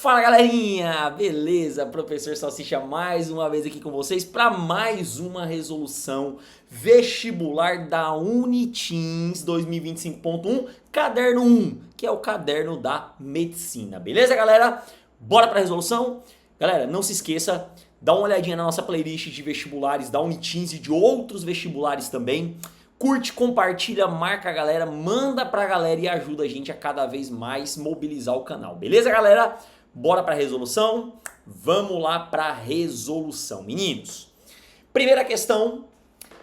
Fala galerinha, beleza? Professor Salsicha mais uma vez aqui com vocês para mais uma resolução vestibular da Uniteams 2025.1, caderno 1, que é o caderno da medicina, beleza galera? Bora para a resolução? Galera, não se esqueça, dá uma olhadinha na nossa playlist de vestibulares da Uniteams e de outros vestibulares também. Curte, compartilha, marca a galera, manda pra galera e ajuda a gente a cada vez mais mobilizar o canal, beleza galera? Bora pra resolução? Vamos lá pra resolução, meninos. Primeira questão,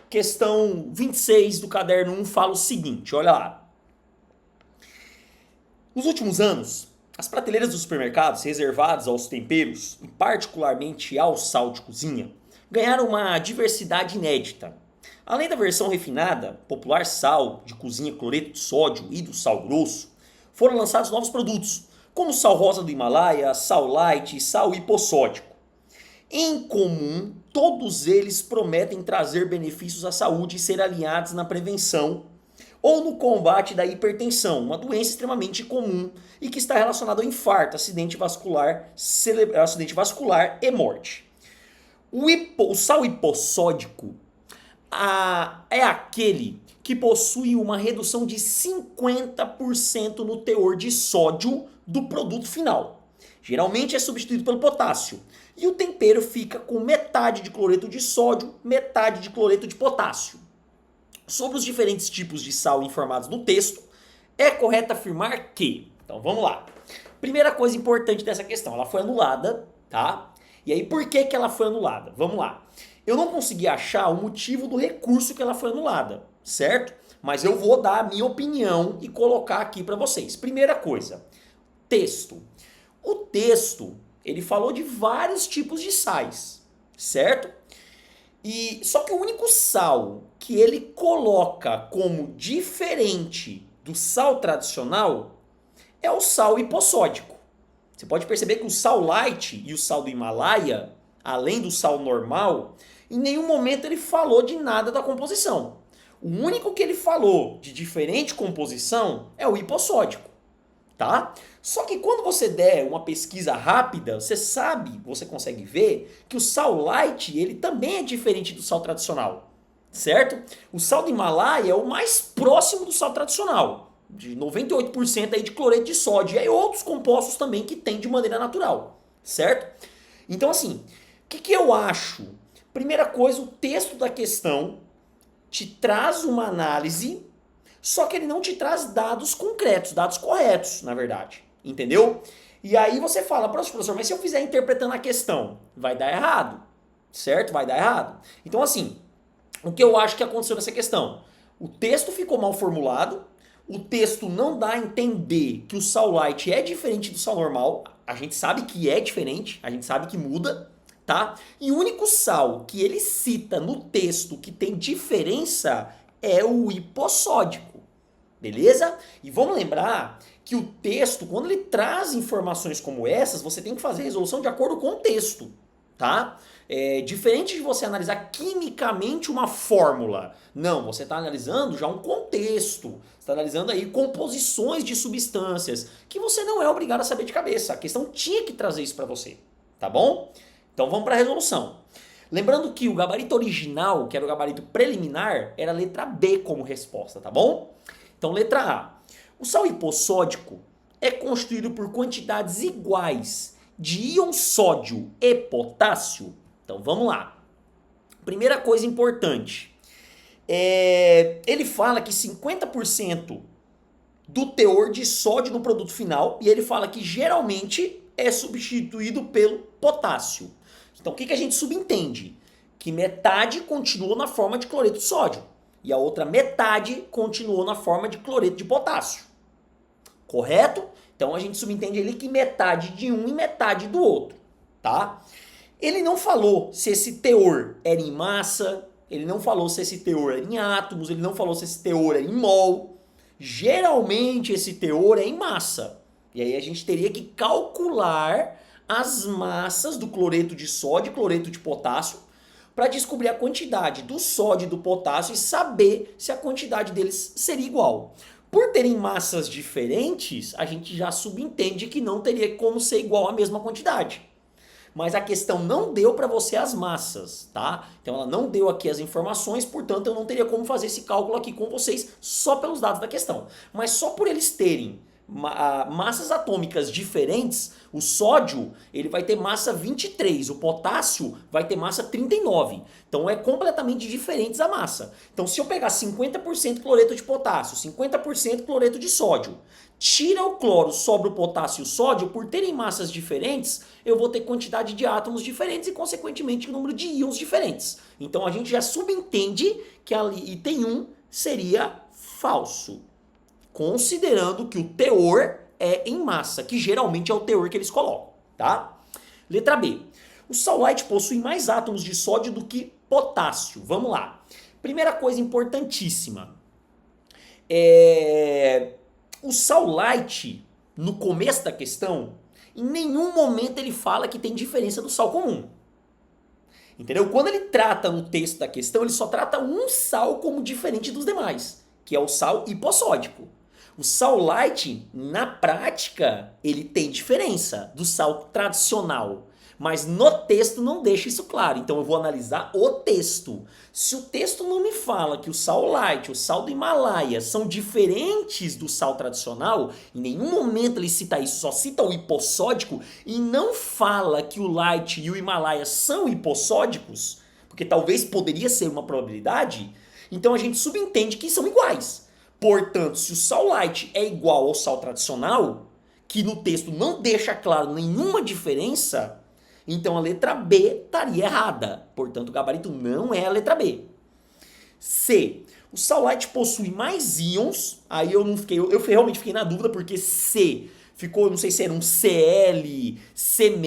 questão 26 do caderno 1 fala o seguinte, olha lá. Nos últimos anos, as prateleiras dos supermercados reservadas aos temperos, e particularmente ao sal de cozinha, ganharam uma diversidade inédita. Além da versão refinada, popular sal de cozinha cloreto de sódio e do sal grosso, foram lançados novos produtos, como o sal rosa do Himalaia, sal light e sal hipossódico. Em comum, todos eles prometem trazer benefícios à saúde e ser alinhados na prevenção ou no combate da hipertensão, uma doença extremamente comum e que está relacionada ao infarto, acidente vascular e morte. O sal hipossódico é aquele que possui uma redução de 50% no teor de sódio do produto final. Geralmente é substituído pelo potássio. E o tempero fica com metade de cloreto de sódio, metade de cloreto de potássio. Sobre os diferentes tipos de sal informados no texto, é correto afirmar que... Então vamos lá. Primeira coisa importante dessa questão, ela foi anulada, tá? E aí por que ela foi anulada? Vamos lá. Eu não consegui achar o motivo do recurso que ela foi anulada, certo? Mas eu vou dar a minha opinião e colocar aqui para vocês. Primeira coisa, texto. O texto, ele falou de vários tipos de sais, certo? Só que o único sal que ele coloca como diferente do sal tradicional é o sal hipossódico. Você pode perceber que o sal light e o sal do Himalaia, além do sal normal, em nenhum momento ele falou de nada da composição. O único que ele falou de diferente composição é o hipossódico, tá? Só que quando você der uma pesquisa rápida, você consegue ver que o sal light, ele também é diferente do sal tradicional, certo? O sal do Himalaia é o mais próximo do sal tradicional, de 98% aí de cloreto de sódio, e aí outros compostos também que tem de maneira natural, certo? Então assim, o que eu acho? Primeira coisa, o texto da questão te traz uma análise, só que ele não te traz dados concretos, dados corretos, na verdade. Entendeu? E aí você fala, professor, mas se eu fizer interpretando a questão, vai dar errado, certo? Vai dar errado. Então assim, o que eu acho que aconteceu nessa questão? O texto ficou mal formulado, o texto não dá a entender que o sal light é diferente do sal normal, a gente sabe que é diferente, a gente sabe que muda, tá? E o único sal que ele cita no texto que tem diferença é o hipossódico, beleza? E vamos lembrar que o texto, quando ele traz informações como essas, você tem que fazer a resolução de acordo com o texto, tá? Diferente de você analisar quimicamente uma fórmula. Não, você está analisando já um contexto. Você está analisando aí composições de substâncias que você não é obrigado a saber de cabeça. A questão tinha que trazer isso para você, tá bom? Então vamos para a resolução. Lembrando que o gabarito original, que era o gabarito preliminar, era a letra B como resposta, tá bom? Então letra A. O sal hipossódico é constituído por quantidades iguais de íons sódio e potássio. Então vamos lá. Primeira coisa importante. Ele fala que 50% do teor de sódio no produto final, e ele fala que geralmente é substituído pelo potássio. Então o que a gente subentende? Que metade continuou na forma de cloreto de sódio e a outra metade continuou na forma de cloreto de potássio. Correto? Então a gente subentende ali que metade de um e metade do outro, tá? Ele não falou se esse teor era em massa, ele não falou se esse teor era em átomos, ele não falou se esse teor era em mol. Geralmente esse teor é em massa. E aí a gente teria que calcular as massas do cloreto de sódio e cloreto de potássio para descobrir a quantidade do sódio e do potássio e saber se a quantidade deles seria igual. Por terem massas diferentes, a gente já subentende que não teria como ser igual a mesma quantidade. Mas a questão não deu para você as massas, tá? Então ela não deu aqui as informações, portanto eu não teria como fazer esse cálculo aqui com vocês só pelos dados da questão. Mas só por eles terem massas atômicas diferentes, o sódio ele vai ter massa 23, o potássio vai ter massa 39. Então é completamente diferentes a massa. Então se eu pegar 50% cloreto de potássio, 50% cloreto de sódio, tira o cloro, sobra o potássio e o sódio, por terem massas diferentes, eu vou ter quantidade de átomos diferentes e, consequentemente, número de íons diferentes. Então a gente já subentende que ali item 1 seria falso, considerando que o teor é em massa, que geralmente é o teor que eles colocam, tá? Letra B. O Saulite possui mais átomos de sódio do que potássio. Vamos lá. Primeira coisa importantíssima. O Saulite, no começo da questão, em nenhum momento ele fala que tem diferença do sal comum. Entendeu? Quando ele trata no texto da questão, ele só trata um sal como diferente dos demais, que é o sal hipossódico. O Saulite, na prática, ele tem diferença do sal tradicional, mas no texto não deixa isso claro. Então eu vou analisar o texto. Se o texto não me fala que o Saulite, o sal do Himalaia, são diferentes do sal tradicional, em nenhum momento ele cita isso, só cita o hipossódico e não fala que o light e o Himalaia são hipossódicos, porque talvez poderia ser uma probabilidade, então a gente subentende que são iguais. Portanto, se o Saulite é igual ao sal tradicional, que no texto não deixa claro nenhuma diferença, então a letra B estaria errada. Portanto, o gabarito não é a letra B. C. O Saulite possui mais íons. Aí eu realmente fiquei na dúvida, porque C ficou, eu não sei se era um Cl, C-,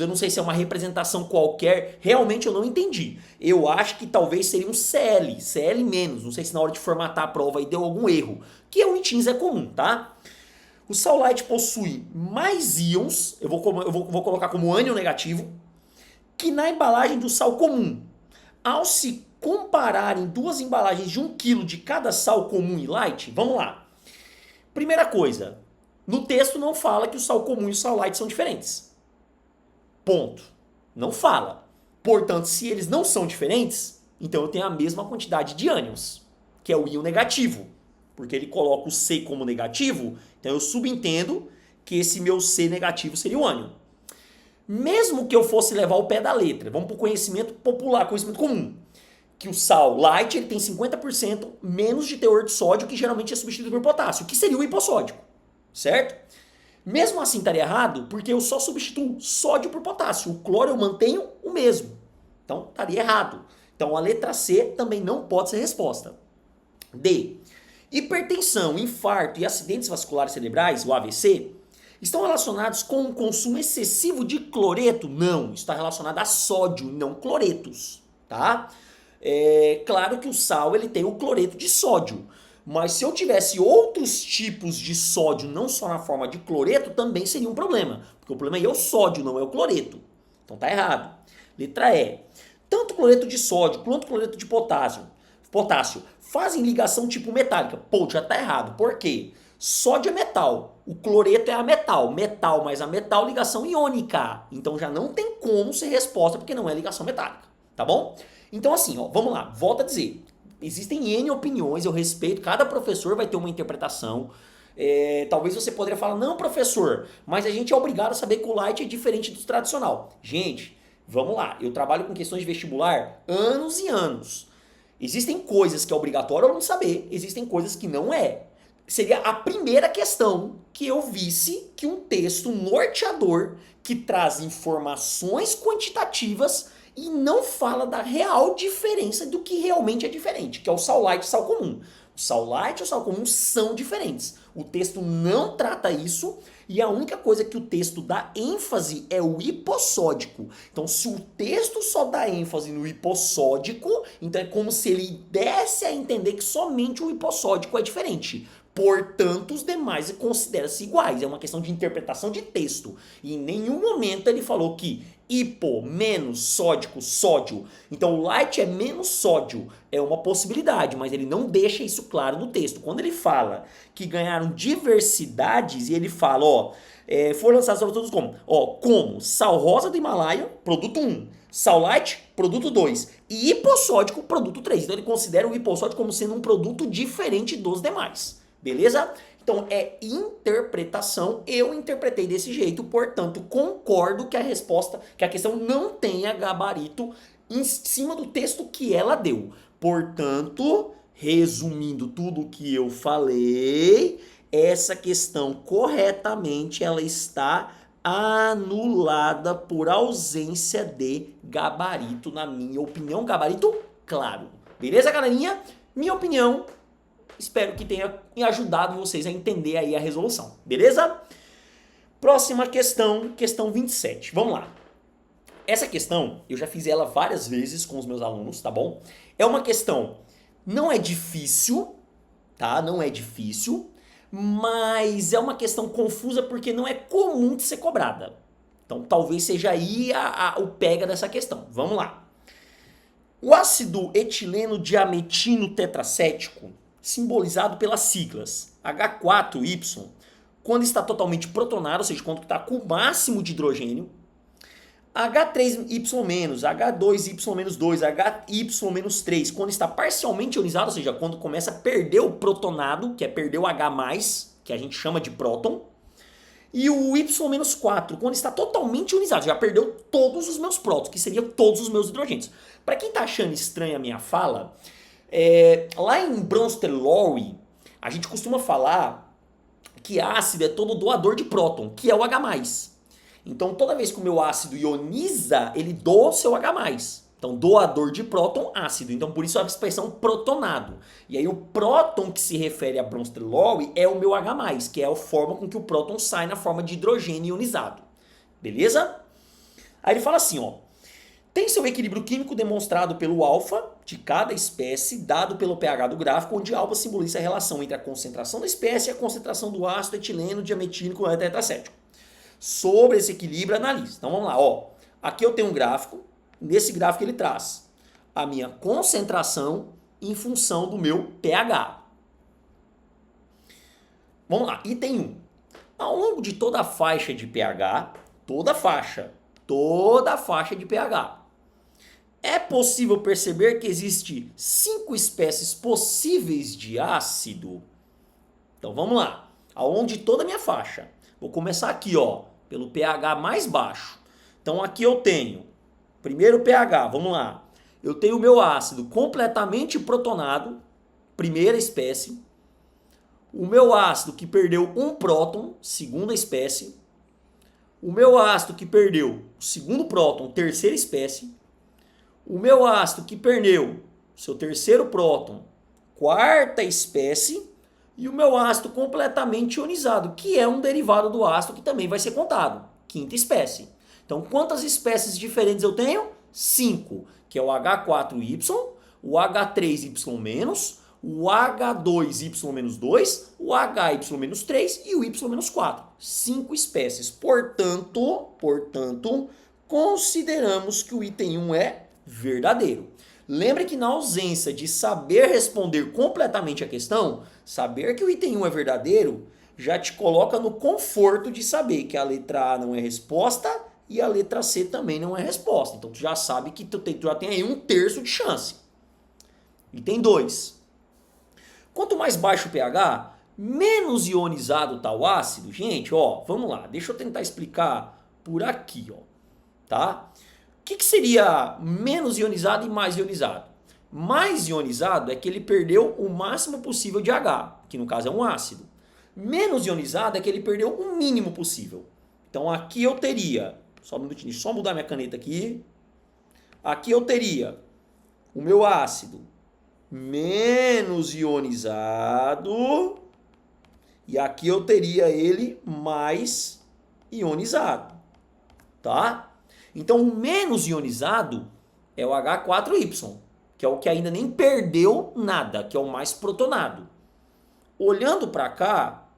eu não sei se é uma representação qualquer. Realmente eu não entendi. Eu acho que talvez seria um Cl, Cl-. Não sei se na hora de formatar a prova aí deu algum erro. Que o ITINS é comum, tá? O Saulite possui mais íons, eu vou colocar como ânion negativo, que na embalagem do sal comum. Ao se compararem duas embalagens de 1 kg de cada sal comum e light, vamos lá. Primeira coisa, no texto não fala que o sal comum e o sal light são diferentes. Ponto. Não fala. Portanto, se eles não são diferentes, então eu tenho a mesma quantidade de ânions, que é o íon negativo. Porque ele coloca o C como negativo, então eu subentendo que esse meu C negativo seria o ânion. Mesmo que eu fosse levar o pé da letra, vamos para o conhecimento popular, conhecimento comum, que o sal light ele tem 50% menos de teor de sódio, que geralmente é substituído por potássio, que seria o hipossódico, certo? Mesmo assim estaria errado, porque eu só substituo sódio por potássio, o cloro eu mantenho o mesmo, então estaria errado. Então a letra C também não pode ser resposta. D. Hipertensão, infarto e acidentes vasculares cerebrais, o AVC, estão relacionados com o consumo excessivo de cloreto? Não, está relacionado a sódio, não cloretos, tá? É claro que o sal ele tem o cloreto de sódio, mas se eu tivesse outros tipos de sódio, não só na forma de cloreto, também seria um problema, porque o problema aí é o sódio, não é o cloreto. Então tá errado. Letra E. Tanto cloreto de sódio quanto cloreto de potássio fazem ligação tipo metálica. Pô, já tá errado. Por quê? Sódio é metal, o cloreto é a metal. Metal mais a metal, ligação iônica. Então já não tem como ser resposta porque não é ligação metálica, tá bom? Então assim, ó, vamos lá, volta a dizer. Existem N opiniões, eu respeito, cada professor vai ter uma interpretação. Talvez você poderia falar, não professor, mas a gente é obrigado a saber que o light é diferente do tradicional. Gente, vamos lá, eu trabalho com questões de vestibular anos e anos. Existem coisas que é obrigatório eu não saber, existem coisas que não é. Seria a primeira questão que eu visse que um texto norteador que traz informações quantitativas e não fala da real diferença do que realmente é diferente, que é o sal light e o sal comum. O sal light e o sal comum são diferentes. O texto não trata isso e a única coisa que o texto dá ênfase é o hipossódico. Então, se o texto só dá ênfase no hipossódico, então é como se ele desse a entender que somente o hipossódico é diferente. Portanto, os demais consideram-se iguais. É uma questão de interpretação de texto. E em nenhum momento ele falou que hipo, menos, sódico, sódio. Então o light é menos sódio, é uma possibilidade, mas ele não deixa isso claro no texto. Quando ele fala que ganharam diversidades e ele fala, ó, foram lançados produtos como sal rosa do Himalaia, produto 1, sal light, produto 2 e hipossódico, produto 3. Então ele considera o hipossódico como sendo um produto diferente dos demais, beleza? Então é interpretação, eu interpretei desse jeito, portanto concordo que a resposta, que a questão não tenha gabarito em cima do texto que ela deu. Portanto, resumindo tudo o que eu falei, essa questão corretamente ela está anulada por ausência de gabarito, na minha opinião, gabarito claro. Beleza, galerinha? Minha opinião. Espero que tenha ajudado vocês a entender aí a resolução, beleza? Próxima questão, questão 27. Vamos lá. Essa questão, eu já fiz ela várias vezes com os meus alunos, tá bom? É uma questão, não é difícil, tá? Não é difícil, mas é uma questão confusa porque não é comum de ser cobrada. Então talvez seja aí o pega dessa questão. Vamos lá. O ácido etileno diametino tetracético, simbolizado pelas siglas H4Y, quando está totalmente protonado, ou seja, quando está com o máximo de hidrogênio, H3Y-, H2Y-2, HY-3, quando está parcialmente ionizado, ou seja, quando começa a perder o protonado, que é perder o H+, que a gente chama de próton, e o Y-4, quando está totalmente ionizado, já perdeu todos os meus prótons, que seriam todos os meus hidrogênios. Para quem está achando estranha a minha fala, lá em Bronsted-Lowry, a gente costuma falar que ácido é todo doador de próton, que é o H+. Então, toda vez que o meu ácido ioniza, ele doa o seu H+. Então, doador de próton, ácido. Então, por isso a expressão protonado. E aí, o próton que se refere a Bronsted-Lowry é o meu H+, que é a forma com que o próton sai na forma de hidrogênio ionizado. Beleza? Aí ele fala assim, ó. Tem seu equilíbrio químico demonstrado pelo alfa de cada espécie, dado pelo pH do gráfico, onde alfa simboliza a relação entre a concentração da espécie e a concentração do ácido etileno diametínico tetracético. Sobre esse equilíbrio, analise. Então vamos lá, ó. Aqui eu tenho um gráfico, nesse gráfico ele traz a minha concentração em função do meu pH. Vamos lá, item 1. Ao longo de toda a faixa de pH, toda faixa de pH, é possível perceber que existe 5 espécies possíveis de ácido. Então vamos lá. Ao longo de toda a minha faixa. Vou começar aqui, ó, pelo pH mais baixo. Então aqui eu tenho, primeiro pH, vamos lá. Eu tenho o meu ácido completamente protonado, primeira espécie. O meu ácido que perdeu um próton, segunda espécie. O meu ácido que perdeu o segundo próton, terceira espécie. O meu ácido que perdeu seu terceiro próton, quarta espécie. E o meu ácido completamente ionizado, que é um derivado do ácido que também vai ser contado, quinta espécie. Então, quantas espécies diferentes eu tenho? 5, que é o H4Y, o H3Y-, o H2Y-2, o HY-3 e o Y-4. 5 espécies. Portanto, consideramos que o item 1 é verdadeiro. Lembre que na ausência de saber responder completamente a questão, saber que o item 1 é verdadeiro já te coloca no conforto de saber que a letra A não é resposta e a letra C também não é resposta. Então tu já sabe que tu já tem aí 1/3 de chance. Item 2. Quanto mais baixo o pH, menos ionizado está o ácido. Gente, ó, vamos lá. Deixa eu tentar explicar por aqui, ó, tá? O que seria menos ionizado e mais ionizado? Mais ionizado é que ele perdeu o máximo possível de H, que no caso é um ácido. Menos ionizado é que ele perdeu o mínimo possível. Então aqui eu teria, só um minutinho, deixa eu só mudar minha caneta aqui. Aqui eu teria o meu ácido menos ionizado e aqui eu teria ele mais ionizado, tá? Então, o menos ionizado é o H4Y, que é o que ainda nem perdeu nada, que é o mais protonado. Olhando para cá,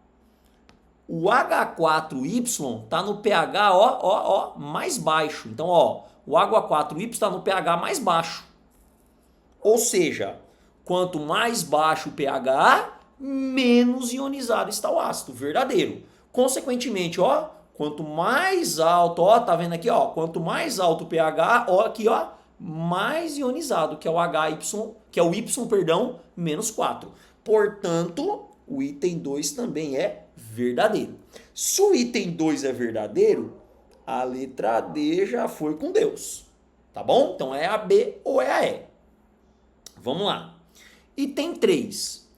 O H4Y está no pH mais baixo. Então, o H4Y está no pH mais baixo. Ou seja, quanto mais baixo o pH, menos ionizado está o ácido, verdadeiro. Consequentemente, quanto mais alto, tá vendo aqui, quanto mais alto o pH, aqui, mais ionizado, que é o HY, que é o Y, perdão, menos 4. Portanto, o item 2 também é verdadeiro. Se o item 2 é verdadeiro, a letra D já foi com Deus. Tá bom? Então é a B ou é a E. Vamos lá. Item 3.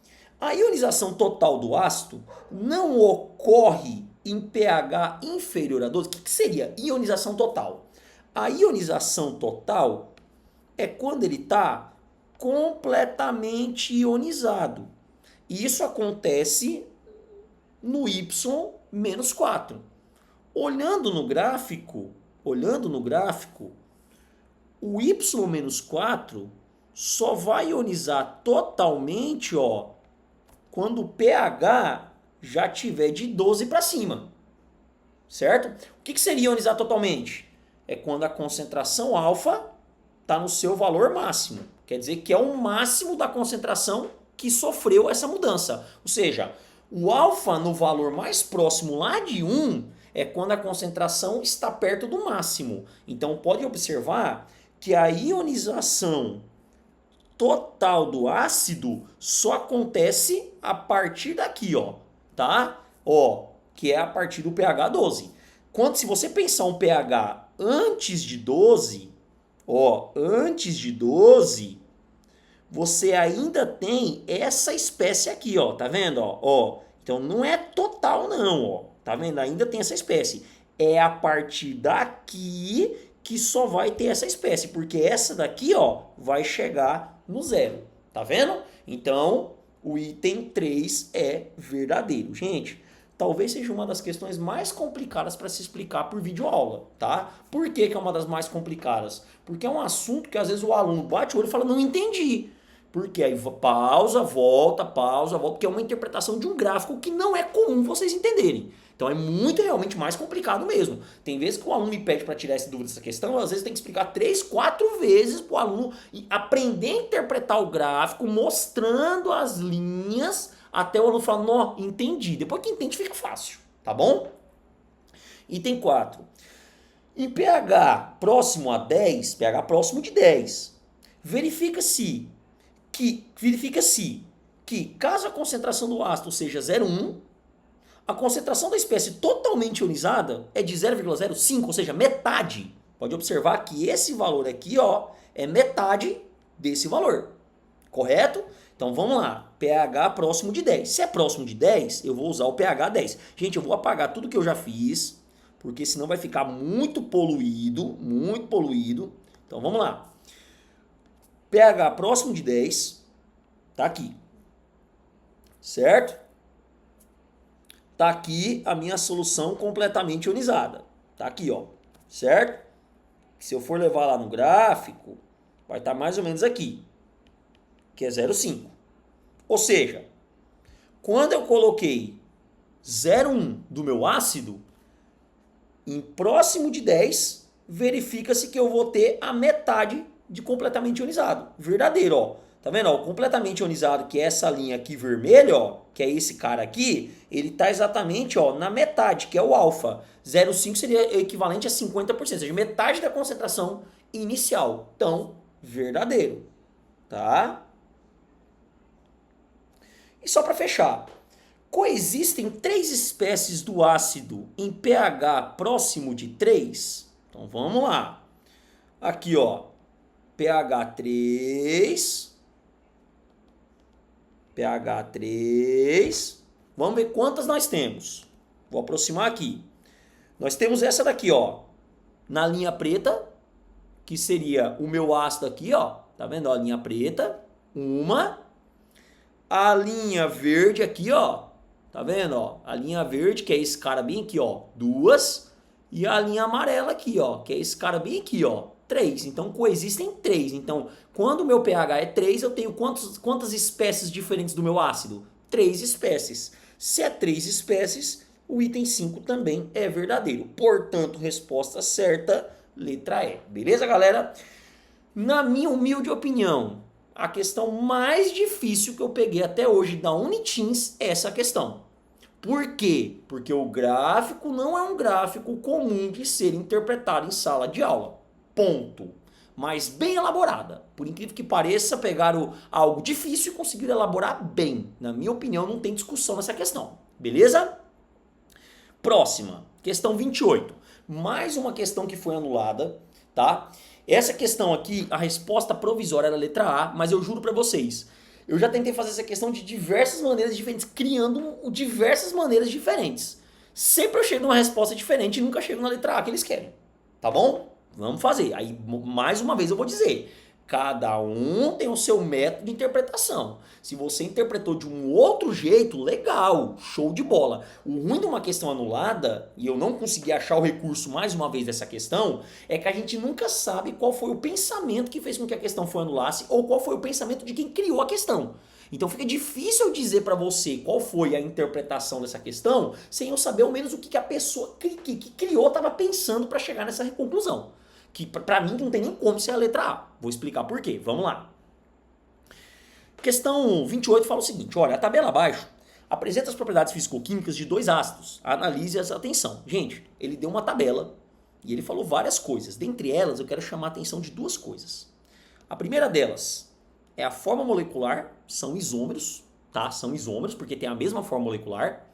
A ionização total do ácido não ocorre em pH inferior a 12. O que seria ionização total? A ionização total é quando ele está completamente ionizado. E isso acontece no Y menos 4. Olhando no gráfico, o Y menos 4 só vai ionizar totalmente, quando o pH já tiver de 12 para cima. Certo? O que seria ionizar totalmente? É quando a concentração alfa está no seu valor máximo. Quer dizer que é o máximo da concentração que sofreu essa mudança. Ou seja, o alfa no valor mais próximo lá de 1 é quando a concentração está perto do máximo. Então pode observar que a ionização total do ácido só acontece a partir daqui, tá? Que é a partir do pH 12. Quando, se você pensar um pH antes de 12, você ainda tem essa espécie aqui, tá vendo? Então não é total não, tá vendo? Ainda tem essa espécie. É a partir daqui que só vai ter essa espécie, porque essa daqui, vai chegar no zero, tá vendo? Então, o item 3 é verdadeiro. Gente, talvez seja uma das questões mais complicadas para se explicar por videoaula, tá? Por que é uma das mais complicadas? Porque é um assunto que às vezes o aluno bate o olho e fala, não entendi. Porque aí pausa, volta, porque é uma interpretação de um gráfico que não é comum vocês entenderem. Então é muito realmente mais complicado mesmo. Tem vezes que o aluno me pede para tirar essa dúvida dessa questão, às vezes tem que explicar 3, 4 vezes para o aluno aprender a interpretar o gráfico, mostrando as linhas, até o aluno falar, não, entendi. Depois que entende fica fácil, tá bom? Item 4. Em pH próximo a 10, pH próximo de 10, verifica-se que caso a concentração do ácido seja 0,1, a concentração da espécie totalmente ionizada é de 0,05, ou seja, metade. Pode observar que esse valor aqui, é metade desse valor. Correto? Então vamos lá, pH próximo de 10. Se é próximo de 10, eu vou usar o pH 10. Gente, eu vou apagar tudo que eu já fiz, porque senão vai ficar muito poluído. Então vamos lá. pH próximo de 10, tá aqui. Certo? Tá aqui a minha solução completamente ionizada. Tá aqui, certo? Se eu for levar lá no gráfico, vai estar mais ou menos aqui, que é 0,5. Ou seja, quando eu coloquei 0,1 do meu ácido, em próximo de 10, verifica-se que eu vou ter a metade de completamente ionizado. Verdadeiro, Tá vendo? Completamente ionizado, que é essa linha aqui vermelha, que é esse cara aqui, ele está exatamente na metade, que é o alfa. 0,5 seria equivalente a 50%, ou seja, metade da concentração inicial. Então, verdadeiro. Tá? E só para fechar, coexistem 3 espécies do ácido em pH próximo de 3? Então vamos lá. Aqui, pH 3. pH 3. Vamos ver quantas nós temos. Vou aproximar aqui. Nós temos essa daqui, na linha preta, que seria o meu ácido aqui, Tá vendo? A linha preta, uma. A linha verde aqui, Tá vendo? A linha verde, que é esse cara bem aqui, 2. E a linha amarela aqui, que é esse cara bem aqui, 3. Então, coexistem 3. Então, quando o meu pH é 3, eu tenho quantas espécies diferentes do meu ácido? 3 espécies. Se é 3 espécies, O item 5 também é verdadeiro. Portanto, resposta certa, letra E. Beleza, galera? Na minha humilde opinião, a questão mais difícil que eu peguei até hoje da Uniteams é essa questão. Por quê? Porque o gráfico não é um gráfico comum de ser interpretado em sala de aula. Ponto. Mas bem elaborada. Por incrível que pareça, pegaram algo difícil e conseguiram elaborar bem. Na minha opinião, não tem discussão nessa questão. Beleza? Próxima, questão 28. Mais uma questão que foi anulada, tá? Essa questão aqui, a resposta provisória era a letra A, mas eu juro pra vocês, eu já tentei fazer essa questão de diversas maneiras diferentes, criando diversas maneiras diferentes. Sempre eu chego numa resposta diferente e nunca chego na letra A que eles querem. Tá bom? Vamos fazer. Aí, mais uma vez eu vou dizer, cada um tem o seu método de interpretação. Se você interpretou de um outro jeito, legal, show de bola. O ruim de uma questão anulada, e eu não consegui achar o recurso mais uma vez dessa questão, é que a gente nunca sabe qual foi o pensamento que fez com que a questão foi anulasse ou qual foi o pensamento de quem criou a questão. Então fica difícil eu dizer para você qual foi a interpretação dessa questão sem eu saber ao menos o que a pessoa que criou estava pensando para chegar nessa conclusão. Que pra mim não tem nem como ser a letra A. Vou explicar por quê. Vamos lá. Questão 28 fala o seguinte, olha, a tabela abaixo apresenta as propriedades físico-químicas de dois ácidos. Analise-as, atenção. Gente, ele deu uma tabela e ele falou várias coisas. Dentre elas, eu quero chamar a atenção de duas coisas. A primeira delas é a forma molecular, são isômeros, tá? São isômeros porque tem a mesma forma molecular.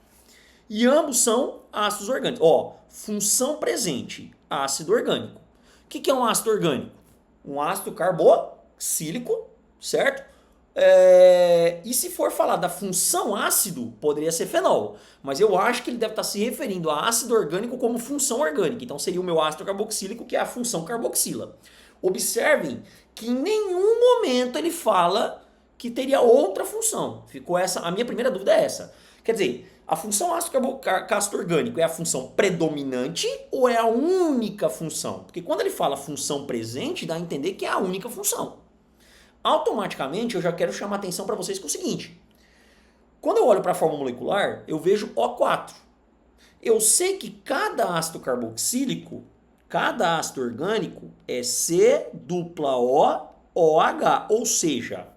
E ambos são ácidos orgânicos. Ó, função presente, ácido orgânico. O que é um ácido orgânico? Um ácido carboxílico, certo? E se for falar da função ácido, poderia ser fenol. Mas eu acho que ele deve estar se referindo a ácido orgânico como função orgânica. Então seria o meu ácido carboxílico, que é a função carboxila. Observem que em nenhum momento ele fala que teria outra função. Ficou essa, a minha primeira dúvida é essa. Quer dizer, a função ácido orgânico é a função predominante ou é a única função? Porque quando ele fala função presente, dá a entender que é a única função. Automaticamente eu já quero chamar a atenção para vocês com o seguinte. Quando eu olho para a fórmula molecular, eu vejo O4. Eu sei que cada ácido carboxílico, cada ácido orgânico é C dupla O OH, ou seja,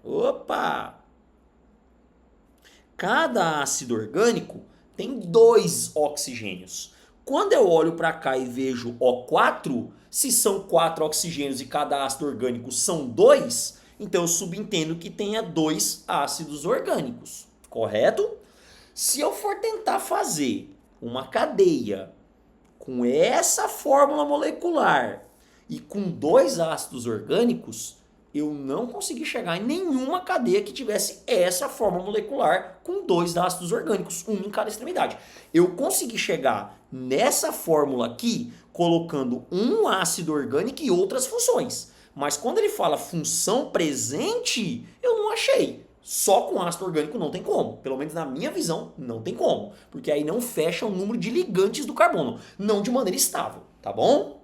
cada ácido orgânico tem 2 oxigênios. Quando eu olho para cá e vejo O4, se são 4 oxigênios e cada ácido orgânico são 2, então eu subentendo que tenha 2 ácidos orgânicos, correto? Se eu for tentar fazer uma cadeia com essa fórmula molecular e com 2 ácidos orgânicos, eu não consegui chegar em nenhuma cadeia que tivesse essa forma molecular com 2 ácidos orgânicos, um em cada extremidade. Eu consegui chegar nessa fórmula aqui colocando um ácido orgânico e outras funções. Mas quando ele fala função presente, eu não achei. Só com ácido orgânico não tem como. Pelo menos na minha visão, não tem como. Porque aí não fecha o número de ligantes do carbono. Não de maneira estável, tá bom?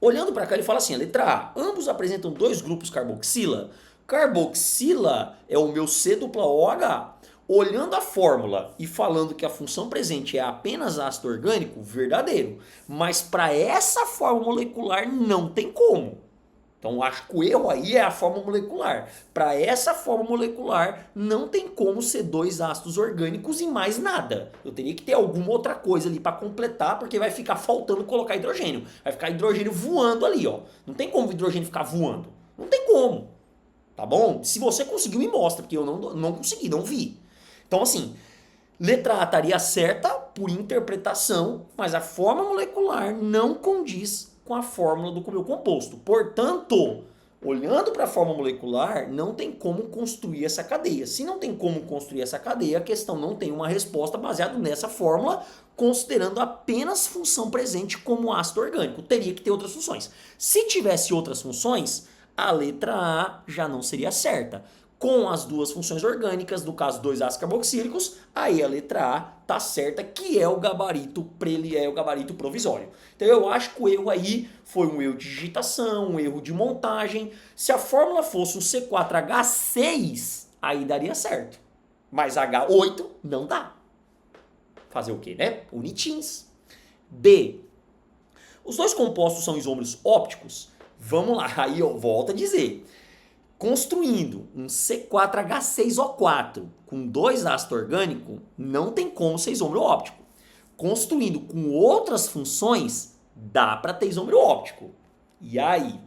Olhando para cá, ele fala assim, a letra A, ambos apresentam 2 grupos carboxila. Carboxila é o meu C dupla OH. Olhando a fórmula e falando que a função presente é apenas ácido orgânico, verdadeiro. Mas para essa forma molecular não tem como. Então acho que o erro aí é a forma molecular. Para essa forma molecular não tem como ser 2 ácidos orgânicos e mais nada. Eu teria que ter alguma outra coisa ali para completar, porque vai ficar faltando colocar hidrogênio. Vai ficar hidrogênio voando ali, ó. Não tem como o hidrogênio ficar voando. Não tem como. Tá bom? Se você conseguiu, me mostra, porque eu não consegui, não vi. Então assim, letra A estaria certa por interpretação, mas a forma molecular não condiz com a fórmula do meu composto. Portanto, olhando para a fórmula molecular, não tem como construir essa cadeia. Se não tem como construir essa cadeia, a questão não tem uma resposta baseada nessa fórmula, considerando apenas função presente como ácido orgânico. Teria que ter outras funções. Se tivesse outras funções, a letra A já não seria certa. Com as 2 funções orgânicas, no caso 2 ácidos carboxílicos, aí a letra A tá certa, que é o gabarito provisório. Então eu acho que o erro aí foi um erro de digitação, um erro de montagem. Se a fórmula fosse um C4H6, aí daria certo. Mas H8 não dá. fazer o quê, né? Unir tins. B. Os dois compostos são isômeros ópticos? Vamos lá, aí eu volto a dizer. Construindo um C4H6O4 com 2 ácido orgânico, não tem como ser isômero óptico. Construindo com outras funções, dá para ter isômero óptico. E aí?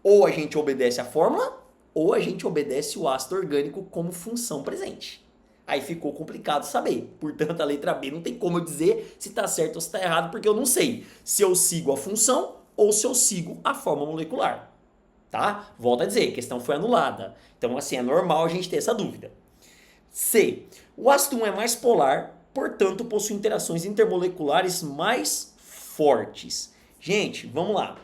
Ou a gente obedece a fórmula, ou a gente obedece o ácido orgânico como função presente. Aí ficou complicado saber. Portanto, a letra B não tem como eu dizer se está certo ou se está errado, porque eu não sei se eu sigo a função ou se eu sigo a fórmula molecular. Tá? Volto a dizer, a questão foi anulada. Então, assim, é normal a gente ter essa dúvida. C. O ácido 1 é mais polar, portanto, possui interações intermoleculares mais fortes. Gente, vamos lá.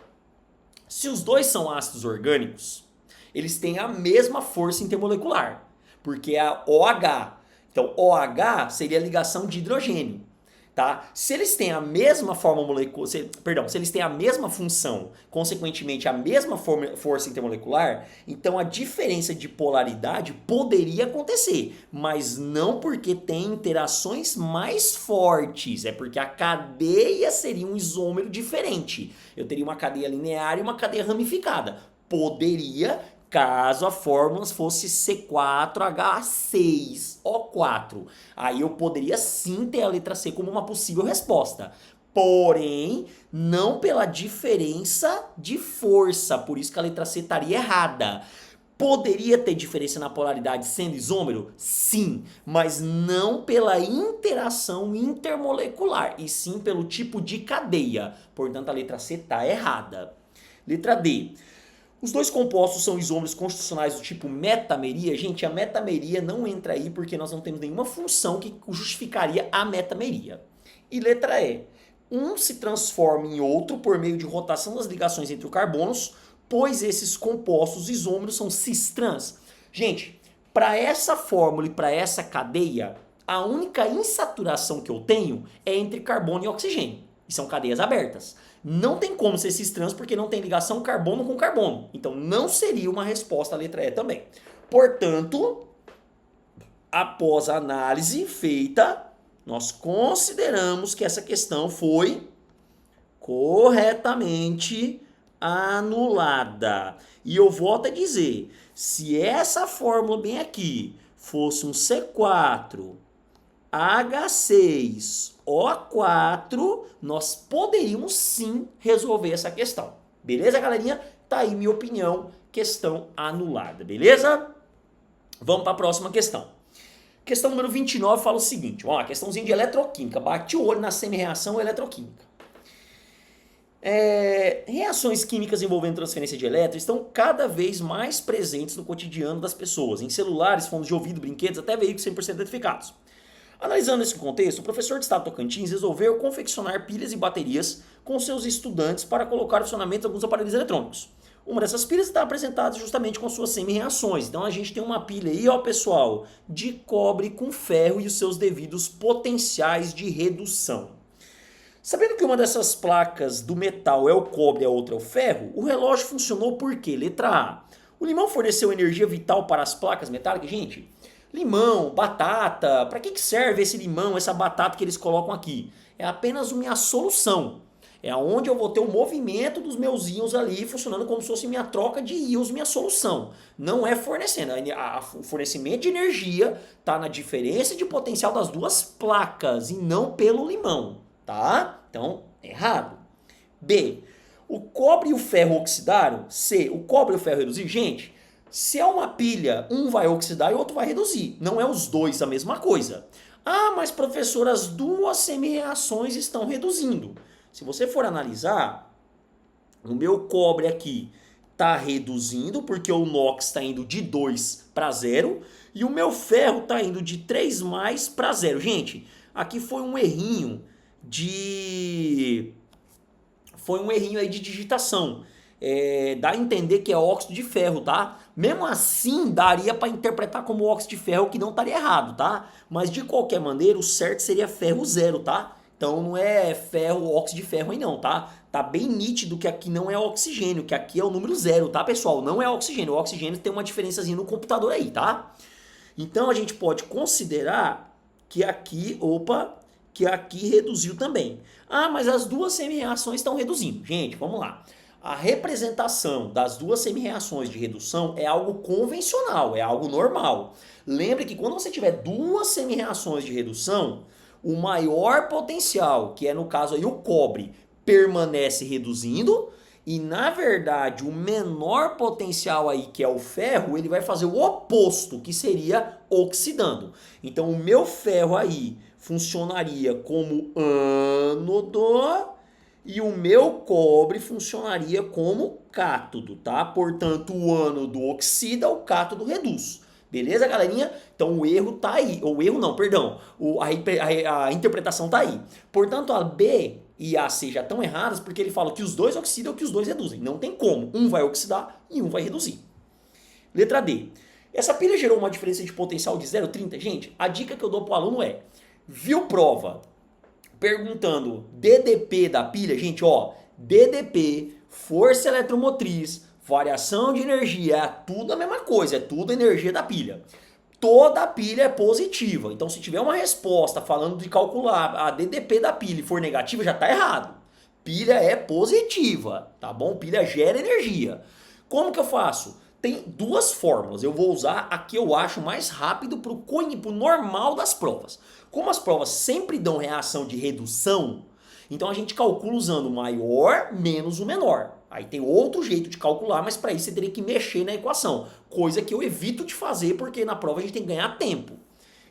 Se os dois são ácidos orgânicos, eles têm a mesma força intermolecular, porque é a OH. Então, OH seria a ligação de hidrogênio. Tá? Se eles têm a mesma forma molecular, se eles têm a mesma função, consequentemente a mesma força intermolecular, então a diferença de polaridade poderia acontecer, mas não porque tem interações mais fortes, é porque a cadeia seria um isômero diferente. Eu teria uma cadeia linear e uma cadeia ramificada. Poderia, caso a fórmula fosse C4H6O4. Aí eu poderia sim ter a letra C como uma possível resposta. Porém, não pela diferença de força. Por isso que a letra C estaria errada. Poderia ter diferença na polaridade sendo isômero? Sim, mas não pela interação intermolecular, e sim pelo tipo de cadeia. Portanto, a letra C está errada. Letra D. Os dois compostos são isômeros constitucionais do tipo metameria. Gente, a metameria não entra aí porque nós não temos nenhuma função que justificaria a metameria. E letra E. Um se transforma em outro por meio de rotação das ligações entre os carbonos, pois esses compostos isômeros são cis-trans. Gente, para essa fórmula e para essa cadeia, a única insaturação que eu tenho é entre carbono e oxigênio. E são cadeias abertas. Não tem como ser cis-trans porque não tem ligação carbono com carbono. Então não seria uma resposta à letra E também. Portanto, após a análise feita, nós consideramos que essa questão foi corretamente anulada. E eu volto a dizer, se essa fórmula bem aqui fosse um C4H6O4, nós poderíamos sim resolver essa questão. Beleza, galerinha? Tá aí minha opinião, questão anulada, beleza? Vamos para a próxima questão. Questão número 29 fala o seguinte, ó, questãozinha de eletroquímica, bate o olho na semi-reação eletroquímica. Reações químicas envolvendo transferência de elétrons estão cada vez mais presentes no cotidiano das pessoas, em celulares, fones de ouvido, brinquedos, até veículos 100% eletrificados. Analisando esse contexto, o professor de Estado Tocantins resolveu confeccionar pilhas e baterias com seus estudantes para colocar em funcionamento alguns aparelhos eletrônicos. Uma dessas pilhas está apresentada justamente com suas semi-reações. Então a gente tem uma pilha aí, ó pessoal, de cobre com ferro e os seus devidos potenciais de redução. Sabendo que uma dessas placas do metal é o cobre e a outra é o ferro, o relógio funcionou por quê? Letra A. O limão forneceu energia vital para as placas metálicas? Gente, limão, batata, para que serve esse limão, essa batata que eles colocam aqui? É apenas uma solução. É onde eu vou ter o movimento dos meus íons ali funcionando como se fosse minha troca de íons, minha solução. Não é fornecendo. O fornecimento de energia está na diferença de potencial das duas placas e não pelo limão. Tá? Então, errado. B. O cobre e o ferro oxidaram? C. O cobre e o ferro reduziram? Gente, se é uma pilha, um vai oxidar e o outro vai reduzir. Não é os dois a mesma coisa. Ah, mas professor, as duas semi-reações estão reduzindo. Se você for analisar, o meu cobre aqui está reduzindo porque o NOx está indo de 2 para 0 e o meu ferro está indo de 3 mais para 0. Gente, aqui foi um errinho aí de digitação. Dá a entender que é óxido de ferro, tá? Mesmo assim, daria para interpretar como óxido de ferro, que não estaria errado, tá? Mas de qualquer maneira, o certo seria ferro 0, tá? Então não é ferro, óxido de ferro aí não, tá? Tá bem nítido que aqui não é oxigênio, que aqui é o número 0, tá, pessoal? Não é oxigênio. O oxigênio tem uma diferençazinha no computador aí, tá? Então a gente pode considerar que aqui, que aqui reduziu também. Ah, mas as duas semi-reações estão reduzindo. Gente, vamos lá. A representação das duas semi-reações de redução é algo convencional, é algo normal. Lembre que quando você tiver duas semi-reações de redução, o maior potencial, que é no caso aí o cobre, permanece reduzindo, e na verdade o menor potencial aí, que é o ferro, ele vai fazer o oposto, que seria oxidando. Então o meu ferro aí funcionaria como ânodo e o meu cobre funcionaria como cátodo, tá? Portanto, o ânodo oxida, o cátodo reduz. Beleza, galerinha? Então o erro tá aí. O erro não, perdão. A interpretação tá aí. Portanto, a B e a C já estão erradas porque ele fala que os dois oxidam e que os dois reduzem. Não tem como. Um vai oxidar e um vai reduzir. Letra D. Essa pilha gerou uma diferença de potencial de 0,30. Gente, a dica que eu dou pro aluno é: viu prova perguntando DDP da pilha? Gente, ó, DDP, força eletromotriz, variação de energia, é tudo a mesma coisa, é tudo energia da pilha. Toda a pilha é positiva. Então, se tiver uma resposta falando de calcular a DDP da pilha e for negativa, já está errado. Pilha é positiva, tá bom? Pilha gera energia. Como que eu faço? Tem duas fórmulas. Eu vou usar a que eu acho mais rápido para o normal das provas. Como as provas sempre dão reação de redução, então a gente calcula usando o maior menos o menor. Aí tem outro jeito de calcular, mas para isso você teria que mexer na equação. Coisa que eu evito de fazer porque na prova a gente tem que ganhar tempo.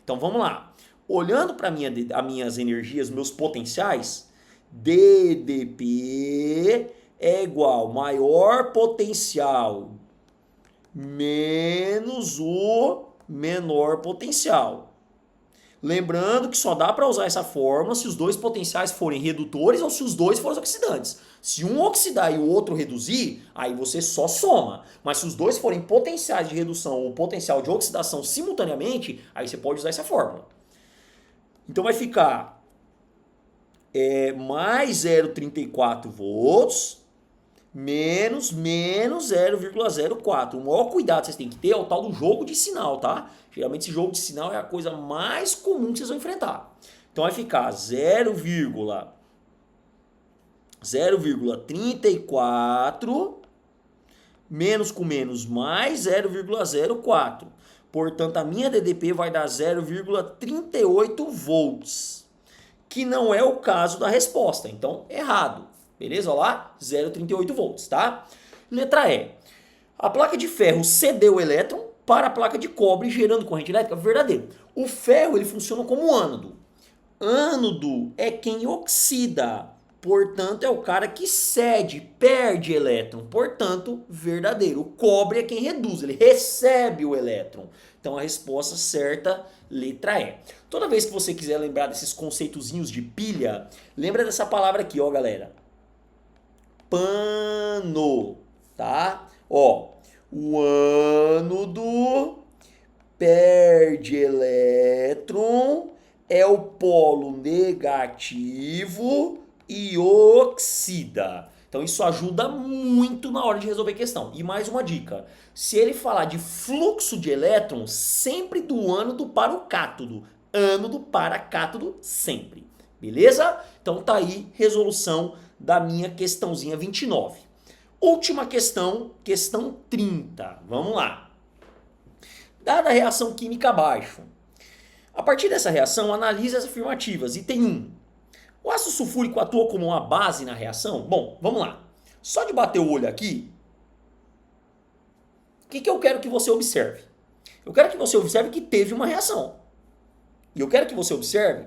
Então vamos lá. Olhando para as minhas energias, meus potenciais, DDP é igual maior potencial menos o menor potencial. Lembrando que só dá para usar essa fórmula se os dois potenciais forem redutores ou se os dois forem oxidantes. Se um oxidar e o outro reduzir, aí você só soma. Mas se os dois forem potenciais de redução ou potencial de oxidação simultaneamente, aí você pode usar essa fórmula. Então vai ficar mais 0,34 volts menos 0,04. O maior cuidado que vocês têm que ter é o tal do jogo de sinal, tá? Geralmente esse jogo de sinal é a coisa mais comum que vocês vão enfrentar. Então vai ficar 0,34 menos com menos mais 0,04. Portanto, a minha DDP vai dar 0,38 volts, que não é o caso da resposta. Então, errado. Beleza? Olha lá, 0,38 volts, tá? Letra E. A placa de ferro cedeu o elétron para a placa de cobre, gerando corrente elétrica. Verdadeiro. O ferro ele funciona como ânodo. Ânodo é quem oxida. Portanto, é o cara que cede, perde elétron. Portanto, verdadeiro. O cobre é quem reduz, ele recebe o elétron. Então, a resposta certa, letra E. Toda vez que você quiser lembrar desses conceitozinhos de pilha, lembra dessa palavra aqui, ó, galera. Pano, tá? Ó, o ânodo perde elétron, é o polo negativo e oxida. Então isso ajuda muito na hora de resolver a questão. E mais uma dica, se ele falar de fluxo de elétrons, sempre do ânodo para o cátodo. Ânodo para cátodo sempre. Beleza? Então tá aí, resolução da minha questãozinha 29. Última questão, questão 30. Vamos lá. Dada a reação química abaixo, a partir dessa reação, analise as afirmativas. Item 1. O ácido sulfúrico atua como uma base na reação? Bom, vamos lá. Só de bater o olho aqui, o que eu quero que você observe? Eu quero que você observe que teve uma reação. E eu quero que você observe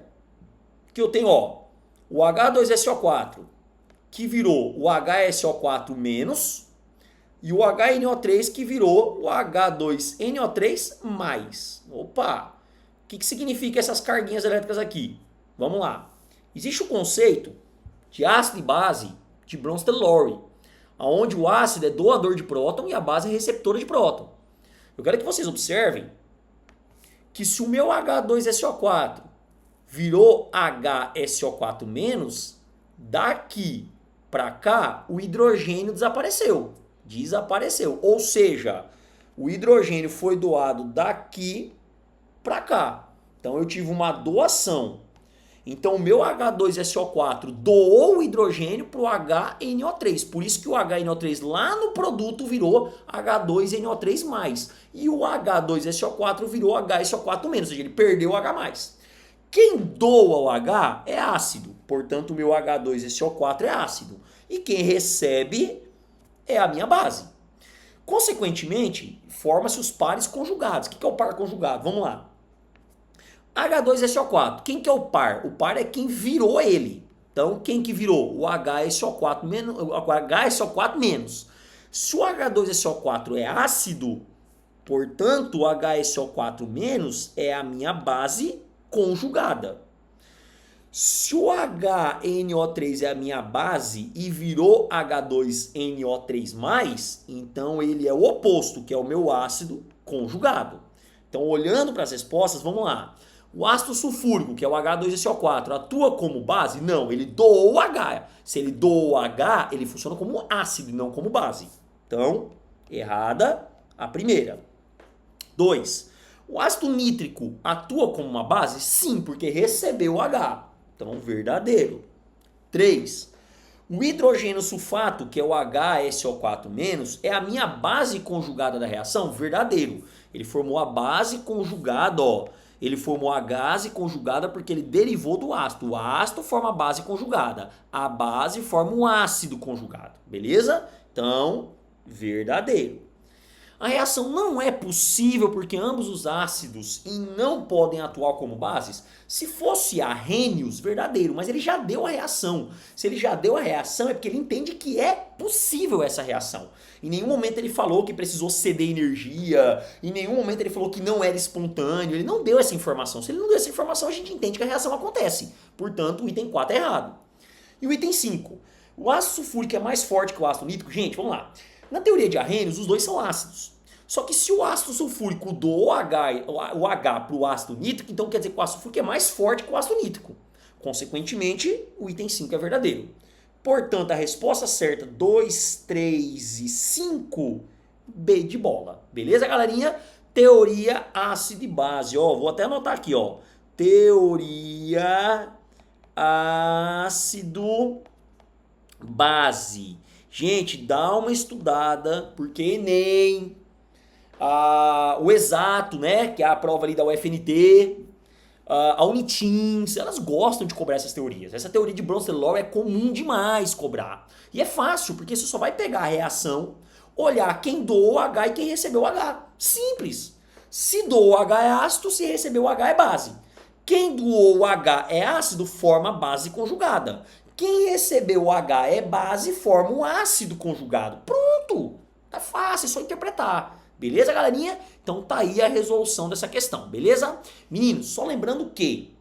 que eu tenho, ó, o H2SO4, que virou o HSO4- e o HNO3 que virou o H2NO3+. Opa! O que significa essas carguinhas elétricas aqui? Vamos lá. Existe o conceito de ácido e base de Bronsted-Lowry, onde o ácido é doador de próton e a base é receptora de próton. Eu quero que vocês observem que se o meu H2SO4 virou HSO4-, daqui para cá o hidrogênio desapareceu. Ou seja, o hidrogênio foi doado daqui para cá. Então eu tive uma doação. Então o meu H2SO4 doou o hidrogênio para o HNO3. Por isso que o HNO3 lá no produto virou H2NO3+. E o H2SO4 virou HSO4-, ou seja, ele perdeu o H+. Quem doa o H é ácido. Portanto, o meu H2SO4 é ácido. E quem recebe é a minha base. Consequentemente, forma-se os pares conjugados. O que é o par conjugado? Vamos lá. H2SO4. Quem que é o par? O par é quem virou ele. Então, quem que virou? O HSO4 menos, o HSO4 menos. Se o H2SO4 é ácido, portanto, o HSO4 menos é a minha base conjugada. Se o HNO3 é a minha base e virou H2NO3+, então ele é o oposto, que é o meu ácido conjugado. Então, olhando para as respostas, vamos lá. O ácido sulfúrico, que é o H2SO4, atua como base? Não, ele doou o H. Se ele doou o H, ele funciona como ácido e não como base. Então, errada a primeira. 2. O ácido nítrico atua como uma base? Sim, porque recebeu o H. Então, verdadeiro. 3. O hidrogênio sulfato, que é o HSO4-, é a minha base conjugada da reação? Verdadeiro. Ele formou a base conjugada, ó. Ele formou a base conjugada porque ele derivou do ácido. O ácido forma a base conjugada. A base forma um ácido conjugado. Beleza? Então, verdadeiro. A reação não é possível porque ambos os ácidos não podem atuar como bases. Se fosse Arrhenius, verdadeiro, mas ele já deu a reação. Se ele já deu a reação é porque ele entende que é possível essa reação. Em nenhum momento ele falou que precisou ceder energia, em nenhum momento ele falou que não era espontâneo, ele não deu essa informação. Se ele não deu essa informação, a gente entende que a reação acontece. Portanto, o item 4 é errado. E o item 5. O ácido sulfúrico é mais forte que o ácido nítrico? Gente, vamos lá. Na teoria de Arrhenius, os dois são ácidos. Só que se o ácido sulfúrico doou o H para o ácido nítrico, então quer dizer que o ácido sulfúrico é mais forte que o ácido nítrico. Consequentemente, o item 5 é verdadeiro. Portanto, a resposta certa, 2, 3 e 5, B de bola. Beleza, galerinha? Teoria ácido e base. Ó, vou até anotar aqui, ó. Teoria ácido base. Gente, dá uma estudada, porque Enem, o Exato, né, que é a prova ali da UFNT, a Uniteams, elas gostam de cobrar essas teorias. Essa teoria de Bronsted-Lowry é comum demais cobrar. E é fácil, porque você só vai pegar a reação, olhar quem doou o H e quem recebeu o H. Simples. Se doou o H é ácido, se recebeu o H é base. Quem doou o H é ácido, forma base conjugada. Quem recebeu o H é base, forma um ácido conjugado. Pronto! Tá fácil, é só interpretar. Beleza, galerinha? Então tá aí a resolução dessa questão, beleza? Meninos, só lembrando que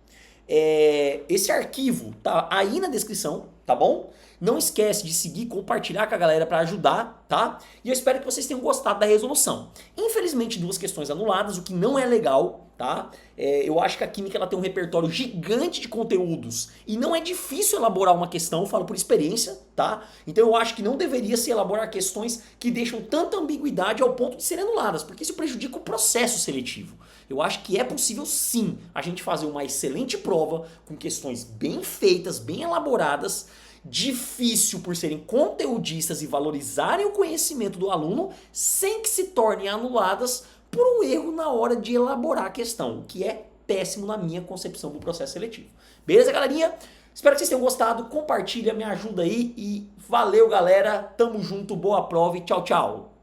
esse arquivo tá aí na descrição, tá bom? Não esquece de seguir, compartilhar com a galera para ajudar, tá? E eu espero que vocês tenham gostado da resolução. Infelizmente, 2 questões anuladas, o que não é legal, tá? Eu acho que a química ela tem um repertório gigante de conteúdos e não é difícil elaborar uma questão, eu falo por experiência, tá? Então eu acho que não deveria se elaborar questões que deixam tanta ambiguidade ao ponto de serem anuladas, porque isso prejudica o processo seletivo. Eu acho que é possível sim a gente fazer uma excelente prova com questões bem feitas, bem elaboradas, difícil por serem conteudistas e valorizarem o conhecimento do aluno sem que se tornem anuladas por um erro na hora de elaborar a questão, o que é péssimo na minha concepção do processo seletivo. Beleza, galerinha? Espero que vocês tenham gostado, compartilha, me ajuda aí e valeu, galera, tamo junto, boa prova e tchau, tchau!